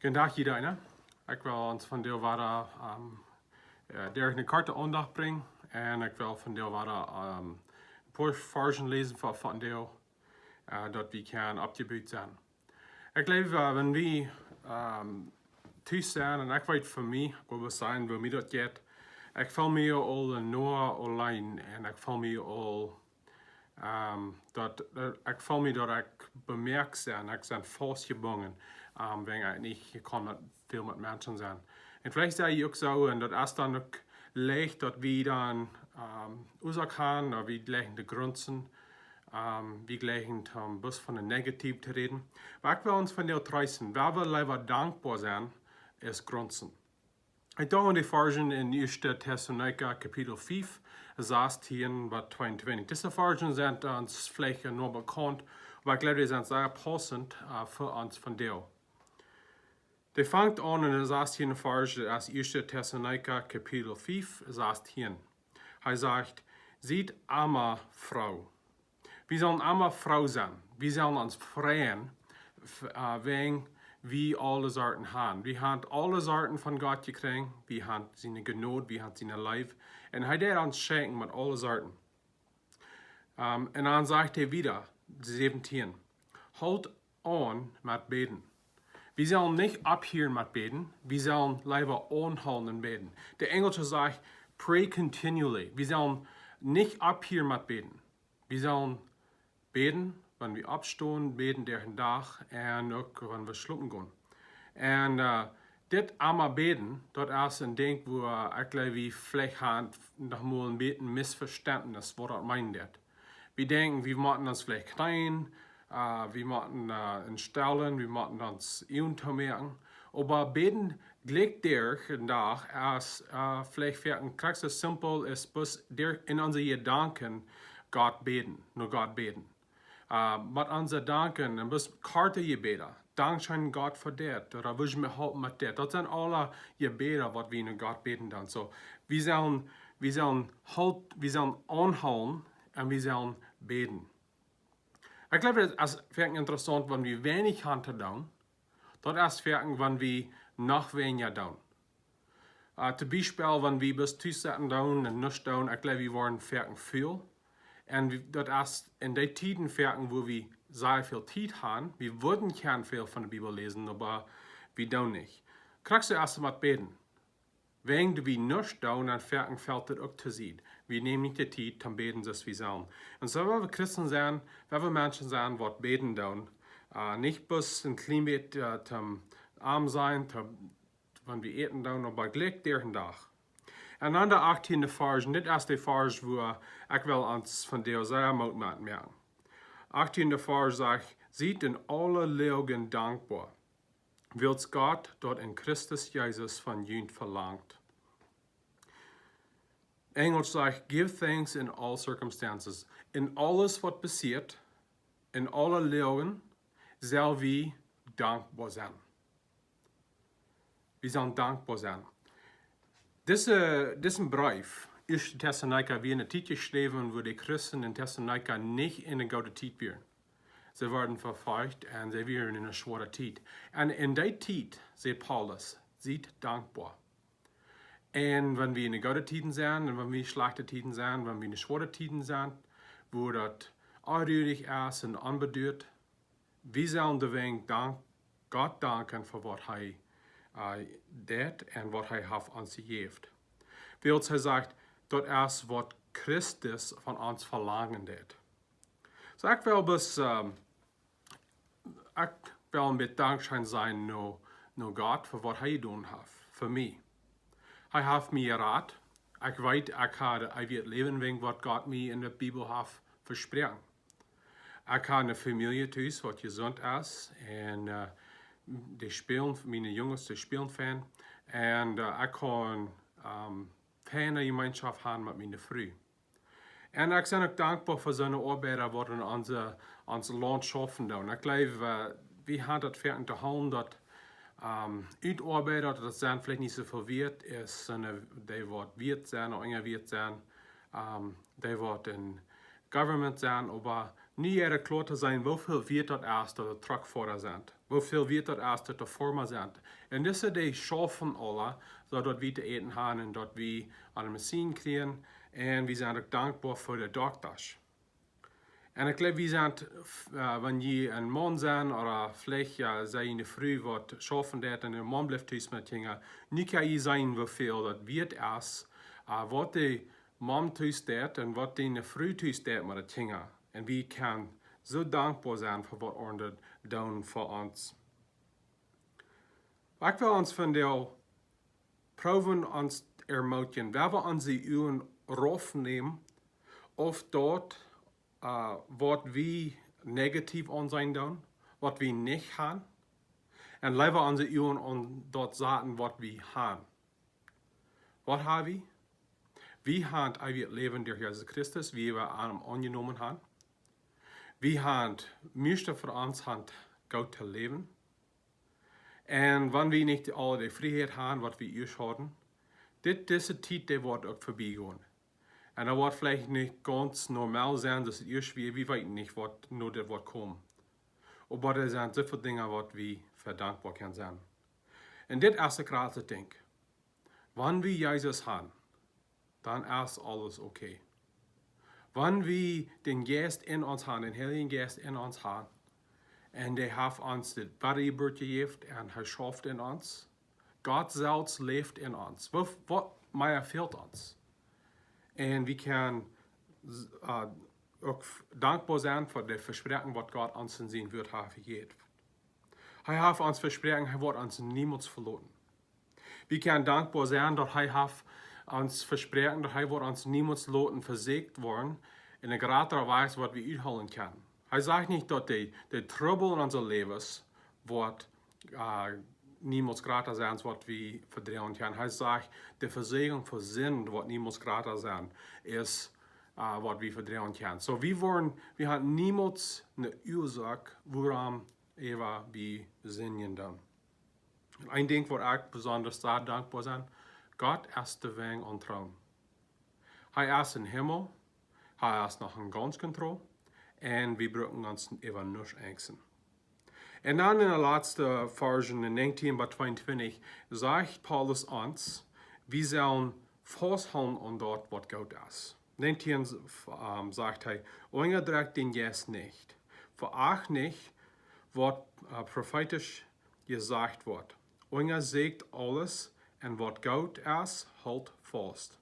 Vandaag iedereen. Ik wil ons van deel waar Derek een korte aandacht brengen. En ik wil van deel waar een paar versen lezen van deel dat we kan opgebouwd zijn. Ik leef, wanneer we thuis zijn, en ik weet voor mij, ik wil zeggen, hoe mij dat gaat. Ik voel me al Noah alleen en ik voel me al ik voel me dat ik bemerkt ben, ik ben vastgebonden, wanneer ik niet kan met veel met mensen zijn. En vielleicht zei je ook zo, en dat is dan ook leicht dat we dan gaan, dat we leggen de grenzen, we leggen om best van een negatief te reden. Maar ik wil ons van deel tracen, waar we liever dankbaar zijn, is grenzen. Ik doe in de versen in 1 Tessalonicha kapitel 5, 16 tot 22. Deze versen zijn ons vielleicht nog bekend, maar ik glaube, die zijn zeer passend voor ons van deel. Die vangt aan in de 16 verse als 1 Tessalonicha kapitel 5, 16. Hij zegt, ziet arme vrouw. We zullen arme vrouw zijn. We zullen ons vrijen, wegen wie alle soorten haben. We hebben alle soorten van God gekregen. We hebben zijn genade, we hebben zijn lijf. En hij deed ons schenken met alle soorten. En dan zegt hij wieder, 17. Houd aan met beden. We zullen niet ophouden met beden. We zullen liever aanhouden en beden. De Engelse zegt, pray continually. We zullen niet ophouden met beden. We zullen beden, wanneer we opstaan, beden de dag en ook wanneer we slapen gaan. En dit allemaal beden, dat is een ding waar ik geloof we vielleicht nog mal een beetje misverständnis, wat dat meint. We denken, we moeten ons vielleicht knien, we moeten instellen, we moeten ons merken. Aber beden gleich der dag als vielleicht für ein Kreis so simpel ist, bis der in unsere Gedanken Gott beten, nur Gott beten. Met onze danken en bis karte gebeden. Dankzij God voor dit. Oder wil je me helpen met dit. Dat zijn alle gebeden wat we naar God beten dan. So, we zullen aanhouden en we zullen beten. Ik geloof dat is interessant, wanneer we weinig gaan te doen. Dat is wanneer we nog weniger doen. Zum Beispiel, wanneer we bis thuis zitten doen en niets doen, ik geloof we worden veel. En dat is in die tijden werken, wo we sehr viel tijd hebben. We würden gern veel van de Bibel lezen, aber we doen niet. Krijg je erst met beten. Wenn we niets doen, dan werken valt het ook te zien. We nemen niet de tijd om beten zoals we zijn. En zo willen we Christen zijn, willen we mensen zijn wat beten doen. Niet bis een klein beetje te arm zijn, wanneer we eten doen, maar gelijk der dag. En dan de 18e vers, dit is de vers waar ik wil ons van deel zeer moet merken. 18e vers zegt, ziet in alle leugen dankbaar. Wilt God dat in Christus Jezus van jullie verlangt. Engels zegt, give thanks in all circumstances. In alles wat passiert, in alle leugen, zal we dankbaar zijn. We zullen dankbaar zijn. Deze brief, 1 Tessalonicha, wie in de tijd geschreven, waar de Christen in Tessalonicha niet in een goede tijd waren. Ze werden vervolgd en ze waren in een zware tijd. En in die tijd, zegt Paulus, ziet dankbaar. En wanneer we in de goede tijden zijn, en wanneer we slechte tijden zijn, wanneer we in de zware tijden zijn, waar dat onruhig is en onbeduurd, we zullen de weg God danken voor wat hij deed en wat hij heeft ons gegeven. Wilt hij zegt, dat is wat Christus van ons verlangen deed. So ik wil een beetje dankbaar zijn naar God voor wat hij gedaan heeft, voor mij. Hij heeft mij geraad. Ik weet, ik ga het leven wegen wat God mij in de Bibel heeft versproken. Ik heb een familie thuis wat gezond is en die spelen, mijn jongens die spelen fan. En ik kan fijne gemeenschap hebben met mijn vrouw. En ik ben ook dankbaar voor zo'n arbeiders wat in ons land schaffen doen. Ik geloof, we hebben het verder te houden dat uitarbeider, dat zijn vielleicht niet zoveel weert is, die wat weert zijn of enger weert zijn, die wat in government zijn, maar niet jeder klar te zijn hoeveel weert dat is dat het terug voor zijn. Hoeveel weet dat als dat de vormen zijn. En dit is de schaffen alle, zodat we te eten hebben en dat we aan de machine krijgen. En we zijn ook dankbaar voor de dokters. En ik geloof, we zijn, wanneer een man zijn, of vielleicht zij in de vroeg wat schaffen dat en een man blijft thuis met dingen, nu kan je zijn hoeveel dat weet is, wat de man thuis deed en wat de vroeg thuis deed met de dingen. En we kan zo dankbaar zijn voor wat onder doen voor ons. Ik wil ons vandaag proeven ons ermutigen. We hebben onze uren raufnemen of dat wat we negatief aan zijn doen, wat we niet gaan. En leven onze uren aan dat zaten wat we gaan. Wat hebben we? We hebben het leven door Jezus Christus, wie we aan hem aangenomen hebben. We hebben meeste voor ons goed te leven. En wanneer we niet alle de vrijheid hebben wat we eerst hadden, deze tijd die wordt ook voorbij gaan. En dat wordt vielleicht niet ganz normaal zijn, dus het eerst weer, we weten niet wat nu dit wordt komen. Maar er zijn zoveel dingen wat we verdankbaar kunnen zijn. En dit is de grootste ding. Wanneer we Jezus hebben, dan is alles oké. Wanneer we den Geest in ons hebben, den Heiligen Geest in ons hebben, en die heeft ons het wedergeboorte gegeven en hij schafft in ons. God zelfs leeft in ons. Wat meer fehlt ons? En we kunnen ook dankbaar zijn voor de verspreking wat God ons in zijn woord heeft gegeven. Hij heeft ons verspreking, hij wordt ons niemals verloren. We kunnen dankbaar zijn dat hij heeft ons verspreking, dat hij wordt ons niemals laten verzegt worden in een grotere wijze wat we uithalen kunnen. Hij zegt niet dat de trouble in onze levens wordt niemals groter zijn wat we verdrijven kunnen. Hij zegt de verzeging voor zin wat niemals groter zijn is wat we verdrijven kunnen. So we hebben niemals een oorzaak waarom we zingen dan. Een ding waar ik bijzonder dankbaar ben, God is de weg ontrouw. Hij is in hemel, hij is nog in ganz controle. En we brauchen ons even niets angsten. En dan in de laatste versen, in 19 bij 22, zegt Paulus ons, we zullen vasthouden aan dat wat goed is. 19 zegt hij, onderdruk den Geest niet. Veracht niet wat prophetisch gezegd wordt. Onderzoekt alles en wat goed is, houd vast.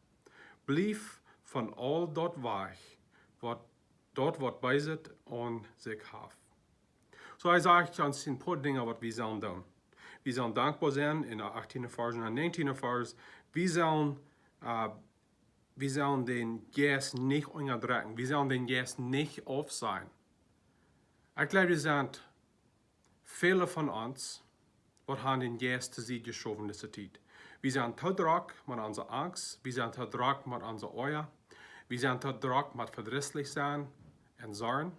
Blijf van al dat weg, dat wat bij zit aan zich heeft. So hij zegt ons een paar dingen wat we zullen doen. We zullen dankbaar zijn in de 18e vers en de 19e vers. We zullen den Geest niet onderdrukken. We zullen den Geest niet af zijn. Ik geloof, er zijn vele van ons wat hebben den Geest te zien geschoven deze tijd. We zijn te druk met onze angst. We zijn te druk met onze oren. We zijn te druk met verdrietig zijn en zorgen.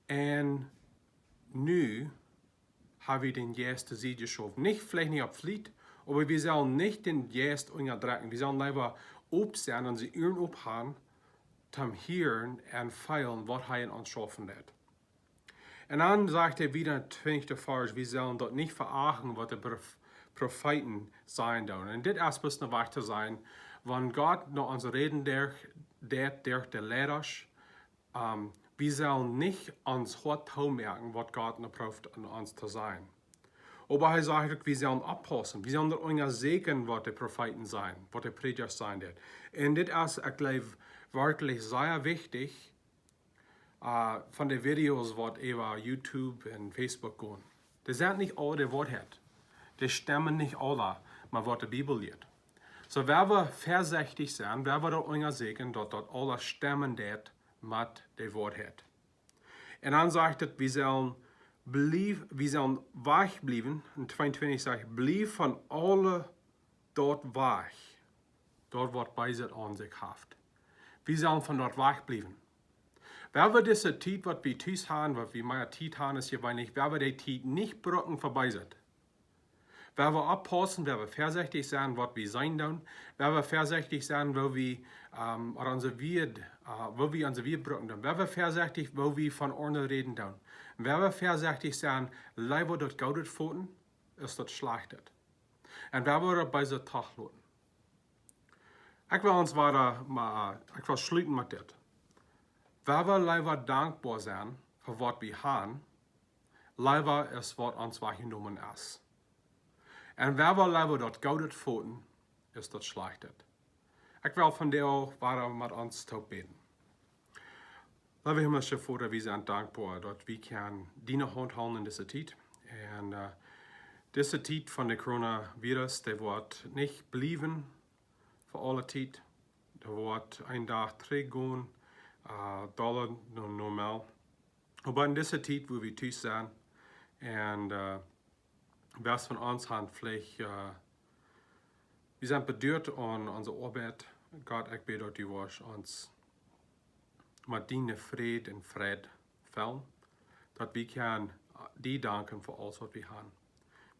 En nu hebben we den Geest te zien geschoven. Vielleicht nicht auf Fliet, aber wir sollen nicht den Geist unterdrücken. Wir sollen lieber op zijn en ze uren opgaan, zum hören und feilen, was hij in ons schaffen hat. En dan zegt hij wieder in de 20e vers, we zullen dat niet verachten wat de Propheten zijn doen. En dit is best nog wacht te zijn, wanneer God naar ons reden deed durch de leiders, we zullen niet ons hart toemerken, wat God nog proeft aan ons te zijn. Aber hij zegt ook, we zullen oppassen, we zullen er onderzoeken wat de Propheten zijn, wat de predikers zijn. En dit is, ik geloof, werkelijk zeer wichtig, van de video's wat over YouTube en Facebook gaan. Die zijn niet alle de waarheid. Die stemmen niet alle, maar wat de Bibel leert. So we voorzichtig zijn, we er onderzoeken dat dat alles stemmen deed met de waarheid. En dan zegt het, we zullen wegblijven. In 22 zegt, blijf van alle dat weg. Dat wat bij zich aan zich heeft. We zullen van dat wegblijven. Wer wir diese Zeit, was wir thuis haben, was wir mehr Zeit haben, ist hier weinig, wer wir die Zeit nicht brücken vorbei sind. Wer wir abpassen, wer wir vorsichtig sein, was wir sein tun, wer wir vorsichtig sein, wo wir unsere Wirt brücken tun, wer wir vorsichtig, wo wir von ordnen reden tun, wer wir vorsichtig sein, leider dort Gaudet pfoten, ist das schlechtet. Und wer wir bei so Tag lassen. Ich will uns ich will schließen mit dit. Wer wir leider dankbar sein, für was wir haben, leider ist, was uns wahrgenommen ist. Und wer wir leider dort Gaudet pfoten, ist das schlechtet. Ich will von dir auch weiter mit uns zu beten. Liebe himmlische Vater, wir sind dankbar, dass wir deine Hand halten in dieser Zeit. Und diese Zeit von der Coronavirus, der wird nicht bleiben für alle Zeit. Der wird ein Tag zurückgehen, Dollar normal. Aber in dieser Zeit, wo wir tüß sind, und was von uns haben vielleicht, wir sind bedürft an unsere Arbeit. Gott, ich bete, dass du uns mit deiner Friede und Fried fällen, dass wir dir danken für alles, was wir haben.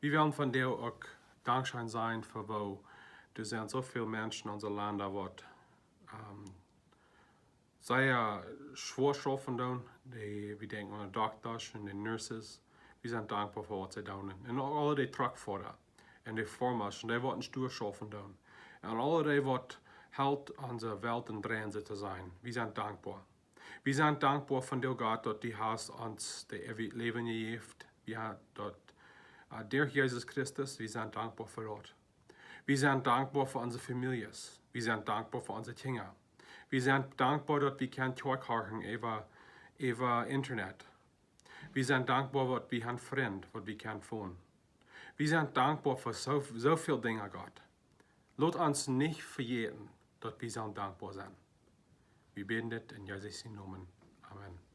Wir wollen von dir auch Dankschein sein, für wo du sind so viele Menschen in unserem Land, die sehr schwer schaffen, wir denken an die Doctors und die Nurses. Wir sind dankbar für was sie tun. Und alle die Truckfahrer und die Formers, die wollen stur schaffen. Und alle die, die halt unsere Welt in Drehen zu sein. Wir sind dankbar. Wir sind dankbar von dir, Gott, dass du hast uns das ewige Leben gegeben. Wir haben dort durch Jesus Christus, wir sind dankbar für das. Wir sind dankbar für unsere Familien. Wir sind dankbar für unsere Kinder. Wir sind dankbar, dass wir Talk über Internet. Wir sind dankbar, dass wir haben Freunde, was wir tun. Wir sind dankbar für so viele Dinge, Gott. Lass uns nicht vergessen, dass wir so dankbar sind. Wir beten das in Jesus' Namen. Amen.